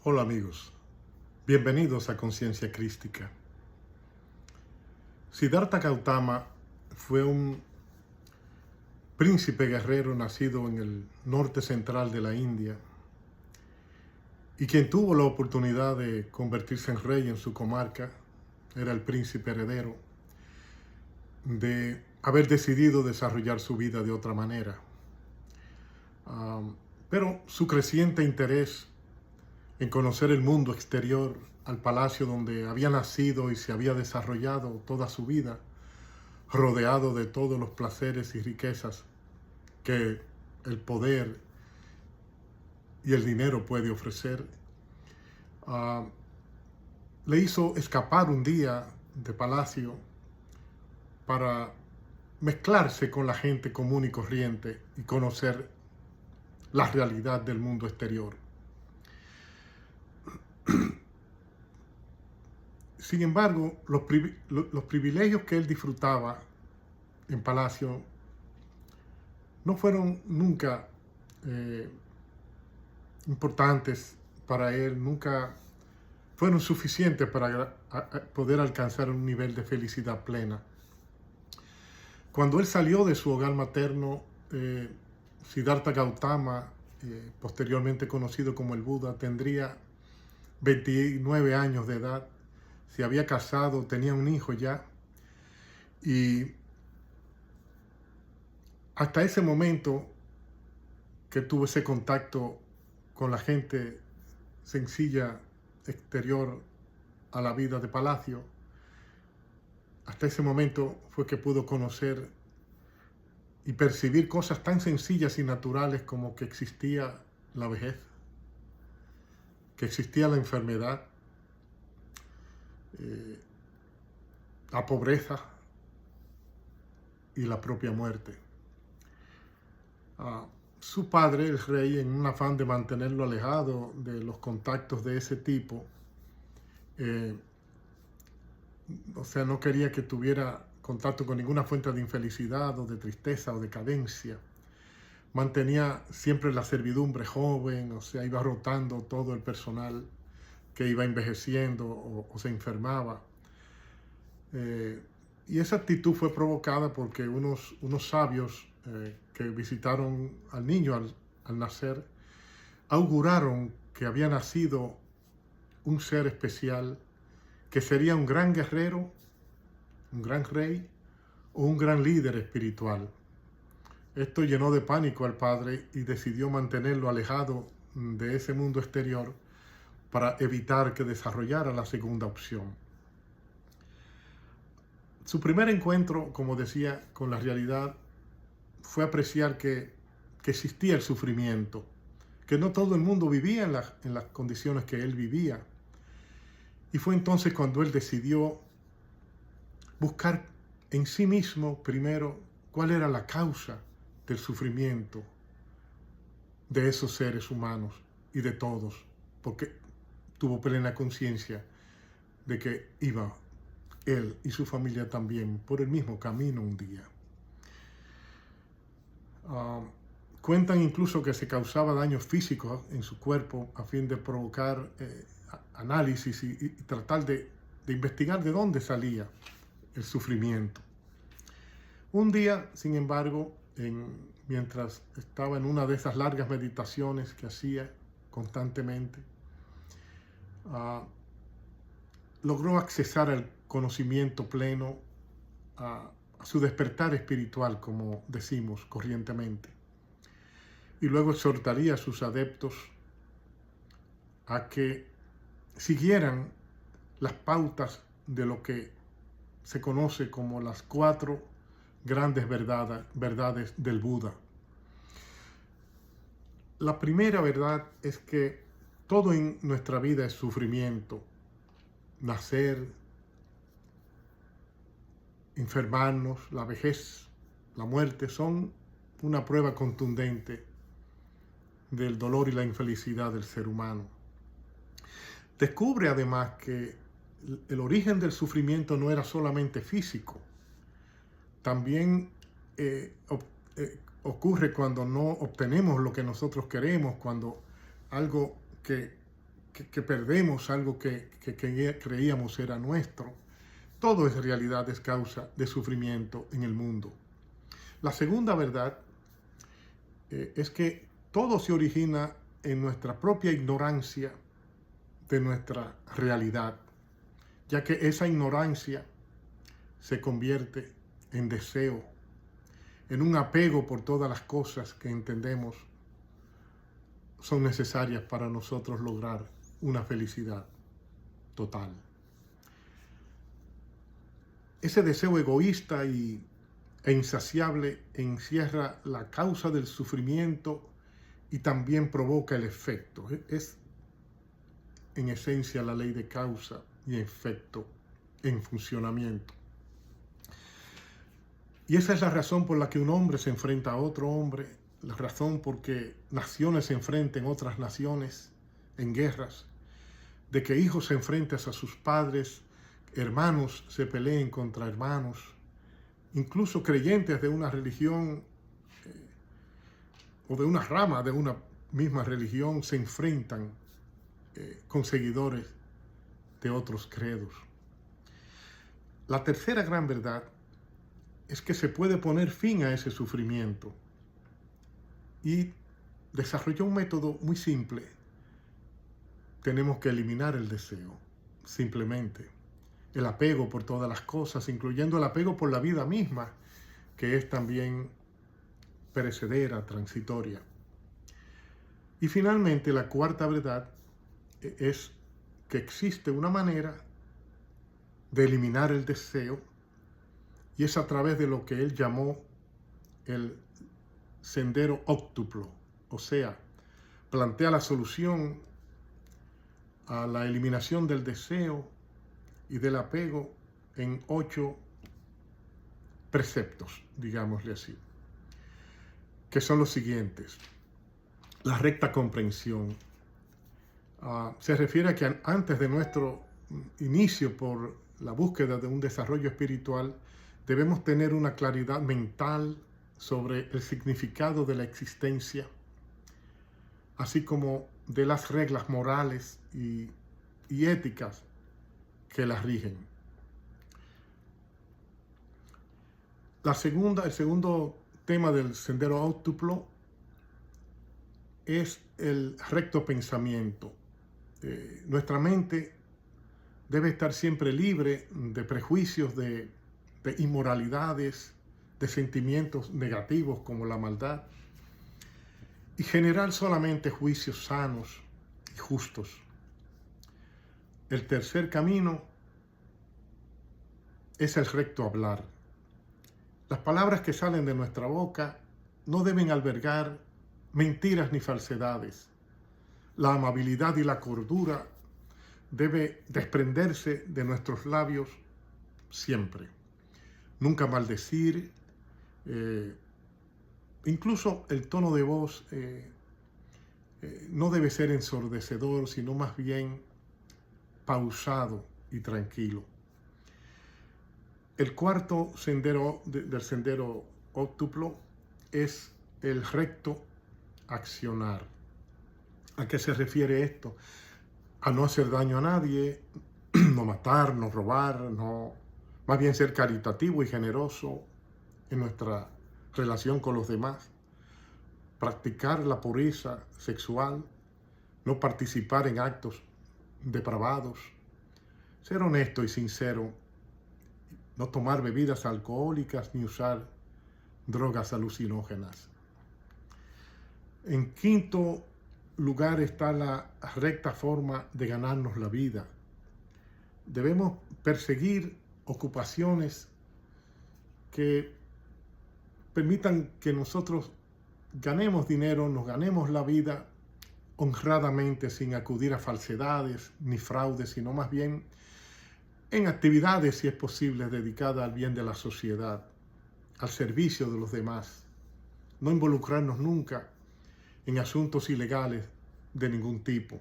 Hola amigos, bienvenidos a Conciencia Crística. Siddhartha Gautama fue un príncipe guerrero nacido en el norte central de la India y quien tuvo la oportunidad de convertirse en rey en su comarca. Era el príncipe heredero de haber decidido desarrollar su vida de otra manera. Pero su creciente interés en conocer el mundo exterior al palacio donde había nacido y se había desarrollado toda su vida, rodeado de todos los placeres y riquezas que el poder y el dinero puede ofrecer, le hizo escapar un día de palacio para mezclarse con la gente común y corriente y conocer la realidad del mundo exterior. Sin embargo, los privilegios que él disfrutaba en palacio no fueron nunca importantes para él, nunca fueron suficientes para poder alcanzar un nivel de felicidad plena. Cuando él salió de su hogar materno, Siddhartha Gautama, posteriormente conocido como el Buda, tendría 29 años de edad, se había casado, tenía un hijo ya, y hasta ese momento que tuvo ese contacto con la gente sencilla exterior a la vida de palacio, hasta ese momento fue que pudo conocer y percibir cosas tan sencillas y naturales como que existía la vejez, que existía la enfermedad, la pobreza y la propia muerte. Su padre, el rey, en un afán de mantenerlo alejado de los contactos de ese tipo, no quería que tuviera contacto con ninguna fuente de infelicidad o de tristeza o de cadencia. Mantenía siempre la servidumbre joven, iba rotando todo el personal que iba envejeciendo o se enfermaba. Y esa actitud fue provocada porque unos sabios que visitaron al niño al nacer, auguraron que había nacido un ser especial, que sería un gran guerrero, un gran rey o un gran líder espiritual. Esto llenó de pánico al padre y decidió mantenerlo alejado de ese mundo exterior para evitar que desarrollara la segunda opción. Su primer encuentro, como decía, con la realidad fue apreciar que existía el sufrimiento, que no todo el mundo vivía en las condiciones que él vivía. Y fue entonces cuando él decidió buscar en sí mismo primero cuál era la causa del sufrimiento de esos seres humanos y de todos, porque tuvo plena conciencia de que iba él y su familia también por el mismo camino un día. Cuentan incluso que se causaba daños físicos en su cuerpo a fin de provocar análisis y tratar de investigar de dónde salía el sufrimiento. Un día, sin embargo, mientras estaba en una de esas largas meditaciones que hacía constantemente, logró accesar al conocimiento pleno, a su despertar espiritual, como decimos corrientemente. Y luego exhortaría a sus adeptos a que siguieran las pautas de lo que se conoce como las 4 grandes verdades del Buda. La primera verdad es que todo en nuestra vida es sufrimiento. Nacer, enfermarnos, la vejez, la muerte son una prueba contundente del dolor y la infelicidad del ser humano. Descubre además que el origen del sufrimiento no era solamente físico. También ocurre cuando no obtenemos lo que nosotros queremos, cuando algo que que perdemos algo que creíamos era nuestro. Todo en realidad es causa de sufrimiento en el mundo. La segunda verdad es que todo se origina en nuestra propia ignorancia de nuestra realidad, ya que esa ignorancia se convierte en deseo, en un apego por todas las cosas que entendemos son necesarias para nosotros lograr una felicidad total. Ese deseo egoísta e insaciable encierra la causa del sufrimiento y también provoca el efecto. Es en esencia la ley de causa y efecto en funcionamiento. Y esa es la razón por la que un hombre se enfrenta a otro hombre, la razón por que naciones se enfrenten a otras naciones en guerras, de que hijos se enfrenten a sus padres, hermanos se peleen contra hermanos, incluso creyentes de una religión o de una rama de una misma religión se enfrentan con seguidores de otros credos. La tercera gran verdad es que se puede poner fin a ese sufrimiento y desarrolló un método muy simple. Tenemos que eliminar el deseo, simplemente. El apego por todas las cosas, incluyendo el apego por la vida misma, que es también perecedera, transitoria. Y finalmente, la cuarta verdad es que existe una manera de eliminar el deseo, y es a través de lo que él llamó el sendero óctuplo, o sea, plantea la solución a la eliminación del deseo y del apego en 8 preceptos, digámosle así, que son los siguientes. La recta comprensión. Se refiere a que antes de nuestro inicio por la búsqueda de un desarrollo espiritual, debemos tener una claridad mental sobre el significado de la existencia, así como de las reglas morales y éticas que las rigen. El segundo tema del sendero óctuplo es el recto pensamiento. Nuestra mente debe estar siempre libre de prejuicios, de inmoralidades, de sentimientos negativos como la maldad, y generar solamente juicios sanos y justos. El tercer camino es el recto hablar. Las palabras que salen de nuestra boca no deben albergar mentiras ni falsedades. La amabilidad y la cordura debe desprenderse de nuestros labios siempre. Nunca maldecir, incluso el tono de voz no debe ser ensordecedor, sino más bien pausado y tranquilo. El cuarto sendero del sendero óctuplo es el recto accionar. ¿A qué se refiere esto? A no hacer daño a nadie, no matar, no robar, más bien ser caritativo y generoso en nuestra relación con los demás, practicar la pureza sexual, no participar en actos depravados, ser honesto y sincero, no tomar bebidas alcohólicas ni usar drogas alucinógenas. En quinto lugar está la recta forma de ganarnos la vida. Debemos perseguir ocupaciones que permitan que nosotros ganemos dinero, nos ganemos la vida honradamente, sin acudir a falsedades ni fraudes, sino más bien en actividades, si es posible, dedicadas al bien de la sociedad, al servicio de los demás. No involucrarnos nunca en asuntos ilegales de ningún tipo.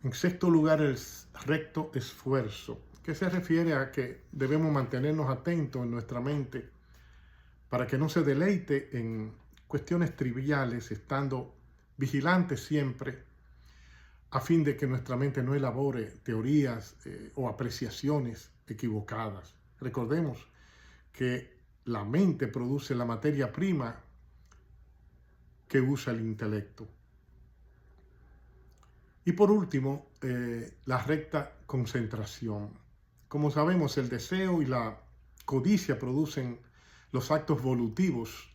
En sexto lugar, el recto esfuerzo, que se refiere a que debemos mantenernos atentos en nuestra mente para que no se deleite en cuestiones triviales, estando vigilantes siempre a fin de que nuestra mente no elabore teorías o apreciaciones equivocadas. Recordemos que la mente produce la materia prima que usa el intelecto. Y por último, la recta concentración. Como sabemos, el deseo y la codicia producen los actos volutivos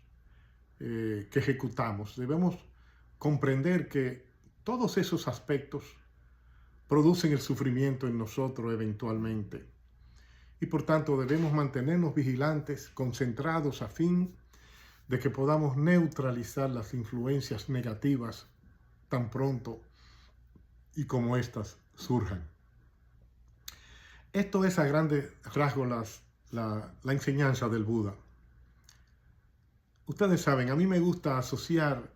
que ejecutamos. Debemos comprender que todos esos aspectos producen el sufrimiento en nosotros eventualmente. Y por tanto debemos mantenernos vigilantes, concentrados a fin de que podamos neutralizar las influencias negativas tan pronto y como éstas surjan. Esto es a grandes rasgos la enseñanza del Buda. Ustedes saben, a mí me gusta asociar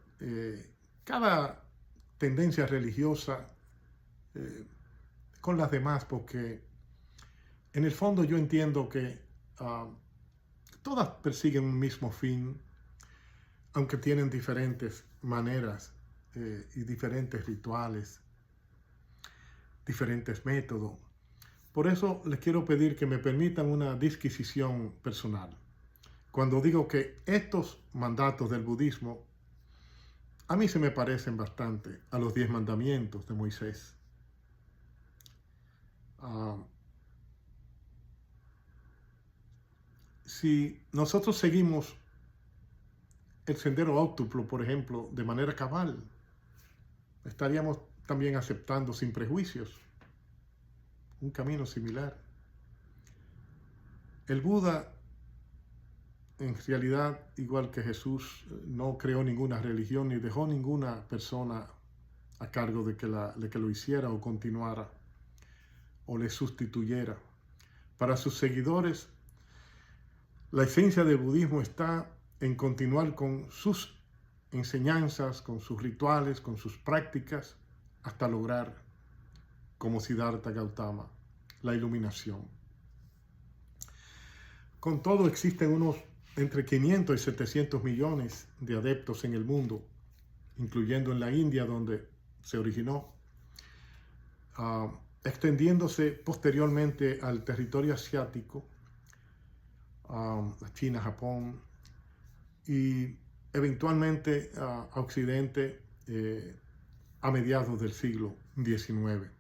cada tendencia religiosa con las demás, porque en el fondo yo entiendo que todas persiguen un mismo fin, aunque tienen diferentes maneras y diferentes rituales, diferentes métodos. Por eso les quiero pedir que me permitan una disquisición personal. Cuando digo que estos mandatos del budismo a mí se me parecen bastante a los 10 mandamientos de Moisés. Si nosotros seguimos el sendero óctuplo, por ejemplo, de manera cabal, estaríamos también aceptando sin prejuicios un camino similar. El Buda, en realidad, igual que Jesús, no creó ninguna religión ni dejó ninguna persona a cargo de que lo hiciera o continuara o le sustituyera. Para sus seguidores, la esencia del budismo está en continuar con sus enseñanzas, con sus rituales, con sus prácticas, hasta lograr, como Siddhartha Gautama, la iluminación. Con todo, existen unos entre 500 y 700 millones de adeptos en el mundo, incluyendo en la India, donde se originó, extendiéndose posteriormente al territorio asiático, a China, Japón, y eventualmente a Occidente a mediados del siglo XIX.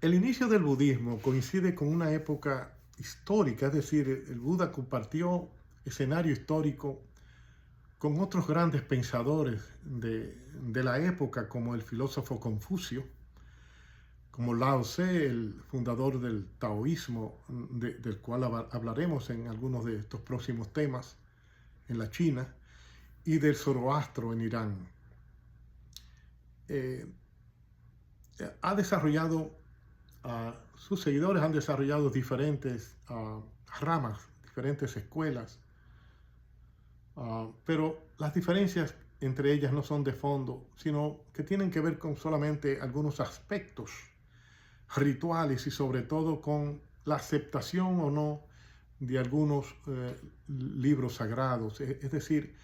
El inicio del budismo coincide con una época histórica, es decir, el Buda compartió escenario histórico con otros grandes pensadores de la época, como el filósofo Confucio, como Lao Tse, el fundador del taoísmo, del cual hablaremos en algunos de estos próximos temas, en la China, y del Zoroastro en Irán. Sus seguidores han desarrollado diferentes ramas, diferentes escuelas, pero las diferencias entre ellas no son de fondo, sino que tienen que ver con solamente algunos aspectos rituales y sobre todo con la aceptación o no de algunos libros sagrados. Es decir,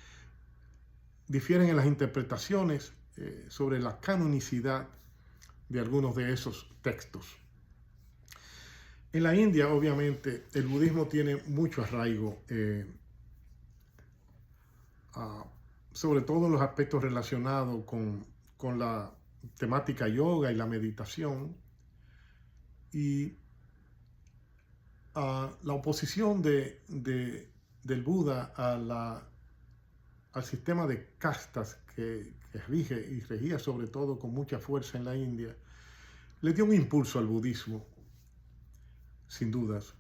difieren en las interpretaciones sobre la canonicidad de algunos de esos textos. En la India, obviamente, el budismo tiene mucho arraigo, sobre todo en los aspectos relacionados con la temática yoga y la meditación, y la oposición del Buda al sistema de castas que rige y regía sobre todo con mucha fuerza en la India, le dio un impulso al budismo, sin dudas.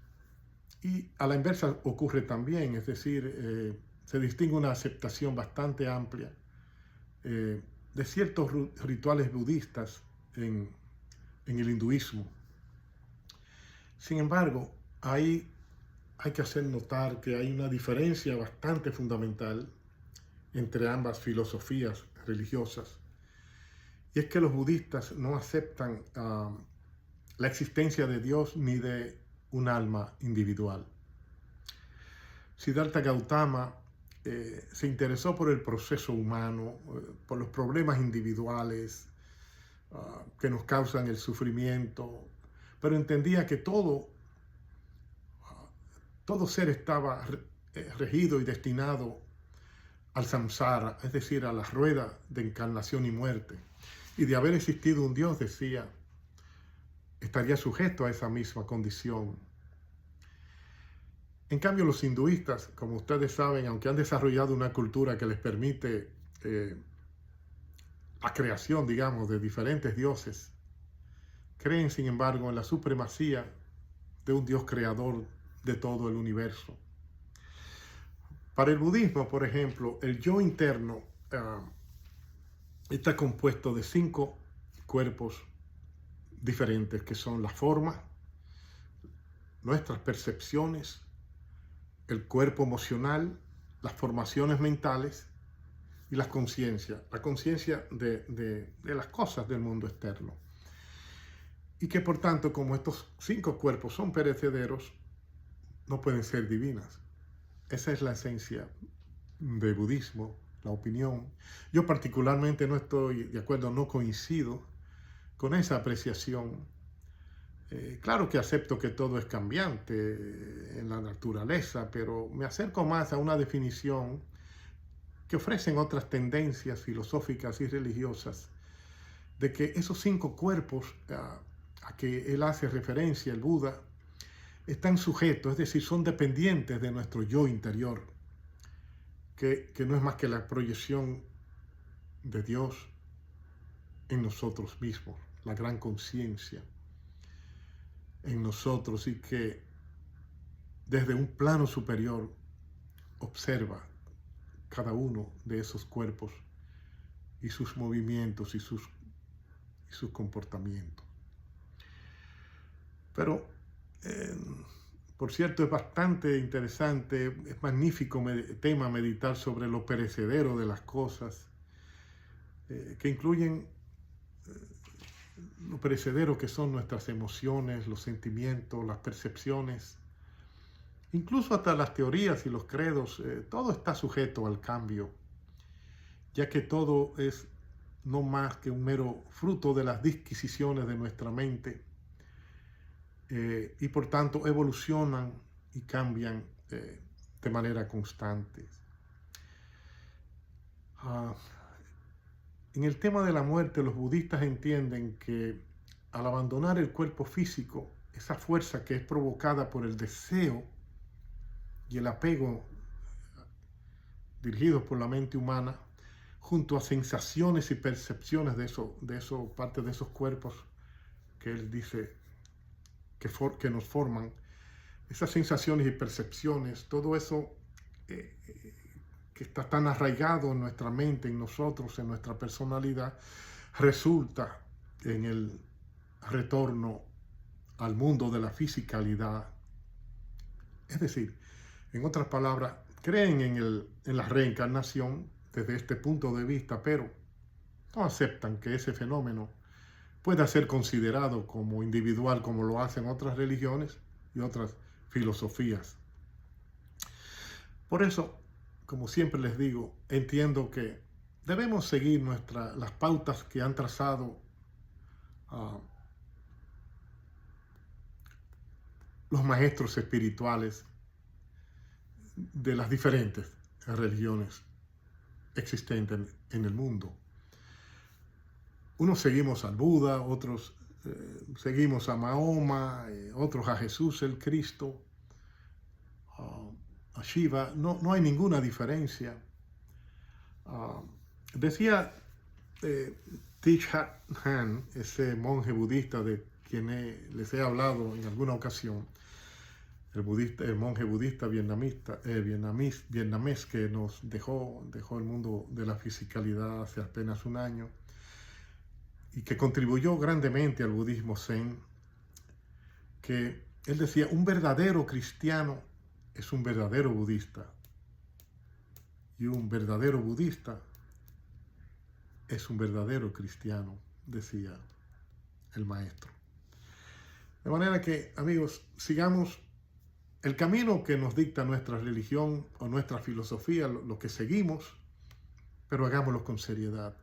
Y a la inversa ocurre también, es decir, se distingue una aceptación bastante amplia de ciertos rituales budistas en el hinduismo. Sin embargo, ahí hay que hacer notar que hay una diferencia bastante fundamental entre ambas filosofías religiosas, y es que los budistas no aceptan la existencia de Dios ni de un alma individual. Siddhartha Gautama se interesó por el proceso humano, por los problemas individuales, que nos causan el sufrimiento, pero entendía que todo ser estaba regido y destinado al samsara, es decir, a la rueda de encarnación y muerte. Y de haber existido un Dios, decía, estaría sujeto a esa misma condición. En cambio, los hinduistas, como ustedes saben, aunque han desarrollado una cultura que les permite la creación, digamos, de diferentes dioses, creen, sin embargo, en la supremacía de un Dios creador de todo el universo. Para el budismo, por ejemplo, el yo interno está compuesto de 5 cuerpos diferentes, que son la forma, nuestras percepciones, el cuerpo emocional, las formaciones mentales y la conciencia de las cosas del mundo externo. Y que por tanto, como estos 5 cuerpos son perecederos, no pueden ser divinas. Esa es la esencia del budismo, la opinión. Yo particularmente no estoy de acuerdo, no coincido con esa apreciación. Claro que acepto que todo es cambiante en la naturaleza, pero me acerco más a una definición que ofrecen otras tendencias filosóficas y religiosas, de que esos 5 cuerpos a que él hace referencia, el Buda, están sujetos, es decir, son dependientes de nuestro yo interior, que no es más que la proyección de Dios en nosotros mismos, la gran conciencia en nosotros, y que desde un plano superior observa cada uno de esos cuerpos y sus movimientos y sus comportamientos. Pero, por cierto, es bastante interesante, es magnífico tema meditar sobre lo perecedero de las cosas, que incluyen lo perecedero que son nuestras emociones, los sentimientos, las percepciones, incluso hasta las teorías y los credos. Todo está sujeto al cambio, ya que todo es no más que un mero fruto de las disquisiciones de nuestra mente, y por tanto evolucionan y cambian de manera constante. En el tema de la muerte, los budistas entienden que al abandonar el cuerpo físico, esa fuerza que es provocada por el deseo y el apego dirigidos por la mente humana, junto a sensaciones y percepciones de eso, parte de esos cuerpos que él dice que nos forman, esas sensaciones y percepciones, todo eso que está tan arraigado en nuestra mente, en nosotros, en nuestra personalidad, resulta en el retorno al mundo de la fisicalidad. Es decir, en otras palabras, creen en la reencarnación desde este punto de vista, pero no aceptan que ese fenómeno pueda ser considerado como individual, como lo hacen otras religiones y otras filosofías. Por eso, como siempre les digo, entiendo que debemos seguir las pautas que han trazado los maestros espirituales de las diferentes religiones existentes en el mundo. Unos seguimos al Buda, otros seguimos a Mahoma, otros a Jesús el Cristo, a Shiva. No hay ninguna diferencia. Decía Thich Nhat Hanh, ese monje budista de quien les he hablado en alguna ocasión, el monje budista vietnamés que nos dejó el mundo de la fisicalidad hace apenas un año y que contribuyó grandemente al budismo zen, que él decía, un verdadero cristiano es un verdadero budista y un verdadero budista es un verdadero cristiano, decía el maestro. De manera que, amigos, sigamos el camino que nos dicta nuestra religión o nuestra filosofía, lo que seguimos, pero hagámoslo con seriedad.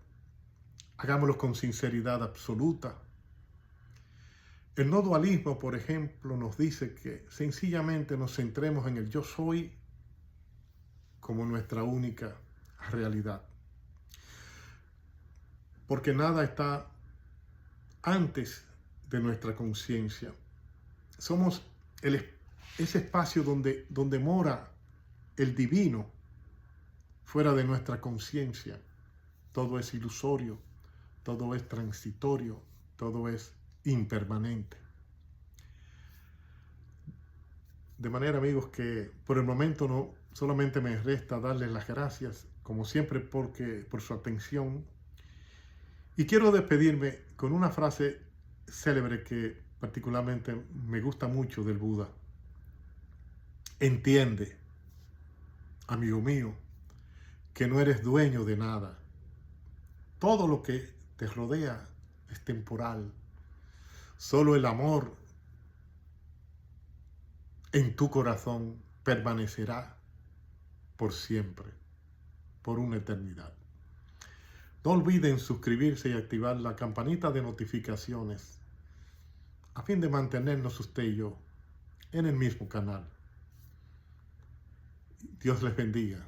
Hagámoslo con sinceridad absoluta. El no dualismo, por ejemplo, nos dice que sencillamente nos centremos en el yo soy como nuestra única realidad. Porque nada está antes de nuestra conciencia. Somos ese espacio donde mora el divino fuera de nuestra conciencia. Todo es ilusorio, todo es transitorio, todo es impermanente. De manera, amigos, que por el momento no solamente me resta darles las gracias, como siempre, por su atención. Y quiero despedirme con una frase célebre que particularmente me gusta mucho del Buda. Entiende, amigo mío, que no eres dueño de nada. Todo lo que te rodea es temporal. Solo el amor en tu corazón permanecerá por siempre, por una eternidad. No olviden suscribirse y activar la campanita de notificaciones a fin de mantenernos usted y yo en el mismo canal. Dios les bendiga.